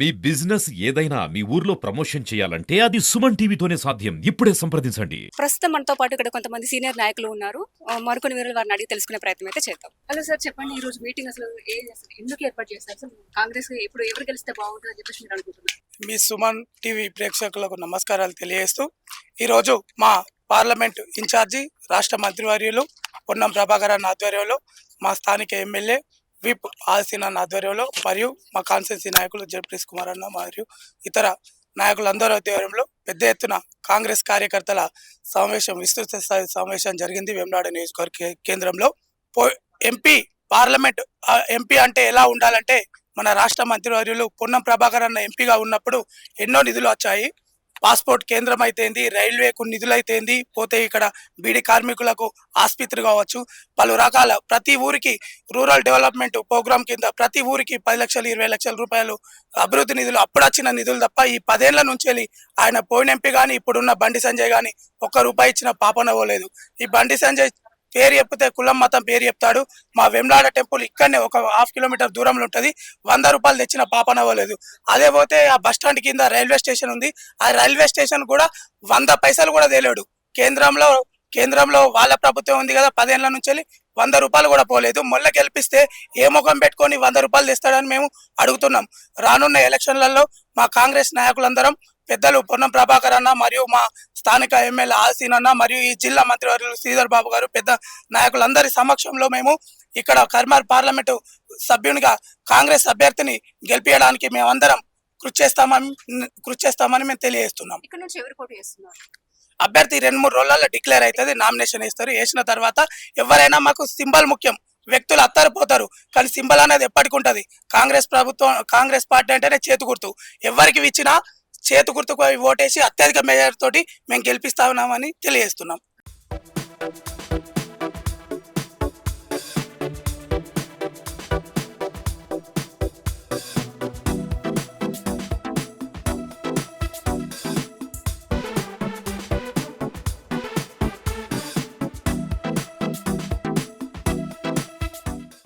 మీ business ఏదైనా మీ ఊర్లో promotion చేయాలంటే అది సుమన్ టీవీతోనే సాధ్యం. ఇప్పుడే సంప్రదించండి. ప్రస్తుతం మనతో పాటు ఇక్కడ కొంతమంది సీనియర్ నాయకులు ఉన్నారు. మరికొన్ని వివరాలు వారిని అడిగి తెలుసుకునే ప్రయత్నం అయితే చేద్దాం. హలో సార్, చెప్పండి, ఈ రోజు మీటింగ్ అసలు ఎందుకు ఏర్పాటు చేస్తారు? అసలు కాంగ్రెస్ ఇప్పుడు ఎవరు గెలిస్తే బాగుంటుంది అని చెప్పేసి మీరు అనుకుంటున్నారు? మీ సుమన్ టీవీ ప్రేక్షకులకు నమస్కారాలు తెలియజేస్తూ ఈరోజు మా పార్లమెంటు ఇన్ఛార్జి రాష్ట్ర మంత్రివర్యులు పొన్నం ప్రభాకర్ అన్న ఆధ్వర్యంలో, మా స్థానిక ఎమ్మెల్యే విప్ ఆల్సీన్ అన్న ఆధ్వర్యంలో మరియు మా కాన్స్టిట్యున్సీ నాయకులు జడ్పీఎస్ కుమార్ అన్న మరియు ఇతర నాయకులందరూ ఆధ్వర్యంలో పెద్ద ఎత్తున కాంగ్రెస్ కార్యకర్తల సమావేశం, విస్తృత స్థాయి సమావేశం జరిగింది వేములవాడ నియోజకవర్గ కేంద్రంలో. ఎంపీ పార్లమెంట్ ఎంపీ అంటే ఎలా ఉండాలంటే, మన రాష్ట్ర మంత్రివర్యులు పొన్నం ప్రభాకర్ అన్న ఎంపీగా ఉన్నప్పుడు ఎన్నో నిధులు వచ్చాయి. పాస్పోర్ట్ కేంద్రం అయితేంది, రైల్వేకు నిధులు అయితేంది, పోతే ఇక్కడ బీడీ కార్మికులకు ఆసుపత్రి కావచ్చు, పలు రకాల ప్రతి ఊరికి రూరల్ డెవలప్మెంట్ ప్రోగ్రామ్ కింద ప్రతి ఊరికి 10 లక్షలు 20 లక్షల రూపాయలు అభివృద్ధి నిధులు అప్పుడు వచ్చిన నిధులు తప్ప ఈ 10 ఏళ్ల నుంచి ఆయన పోయిన ఎంపీ కానీ ఇప్పుడున్న బండి సంజయ్ కానీ ఒక్క రూపాయి ఇచ్చిన పాపన పోలేదు. ఈ బండి సంజయ్ పేరు చెప్తే కులం మతం పేరు చెప్తాడు. మా వేములవాడ టెంపుల్ ఇక్కడనే ఒక 1/2 కిలోమీటర్ దూరంలో ఉంటుంది. 100 రూపాయలు తెచ్చిన పాపన అవ్వలేదు. అదే పోతే ఆ బస్ స్టాండ్ కింద రైల్వే స్టేషన్ ఉంది. ఆ రైల్వే స్టేషన్ కూడా 100 పైసలు కూడా తేలేడు. కేంద్రంలో వాళ్ళ ప్రభుత్వం ఉంది కదా, 10 ఏళ్ల నుంచి 100 రూపాయలు కూడా పోలేదు. మొన్న గెలిపిస్తే ఏ ముఖం పెట్టుకొని 100 రూపాయలు తెస్తాడని మేము అడుగుతున్నాం. రానున్న ఎలక్షన్లలో మా కాంగ్రెస్ నాయకులందరం పెద్దలు పొన్నం ప్రభాకర్ అన్న మరియు మా స్థానిక ఎమ్మెల్యే ఆల్సీన్ అన్న మరియు ఈ జిల్లా మంత్రివర్యులు శ్రీధర్ బాబు గారు పెద్ద నాయకులందరి సమక్షంలో మేము ఇక్కడ కర్మార్ పార్లమెంటు సభ్యునిగా కాంగ్రెస్ అభ్యర్థిని గెలిపించడానికి మేమందరం కృషి చేస్తామని మేము తెలియజేస్తున్నాం. ఇక్కడ నుంచి ఎవరు పోటీ చేస్తున్నారు? అభ్యర్థి 2-3 రోజులలో డిక్లేర్ అవుతుంది. నామినేషన్ వేస్తారు. వేసిన తర్వాత ఎవరైనా మాకు సింబల్ ముఖ్యం. వ్యక్తులు అత్తరిపోతారు కానీ సింబల్ అనేది ఎప్పటికి ఉంటుంది. కాంగ్రెస్ పార్టీ అంటేనే చేతి గుర్తు. ఎవరికి ఇచ్చినా చేతి గుర్తుకు ఓటేసి అత్యధిక మెజారిటీ తోటి మేము గెలిపిస్తా ఉన్నామని తెలియజేస్తున్నాం.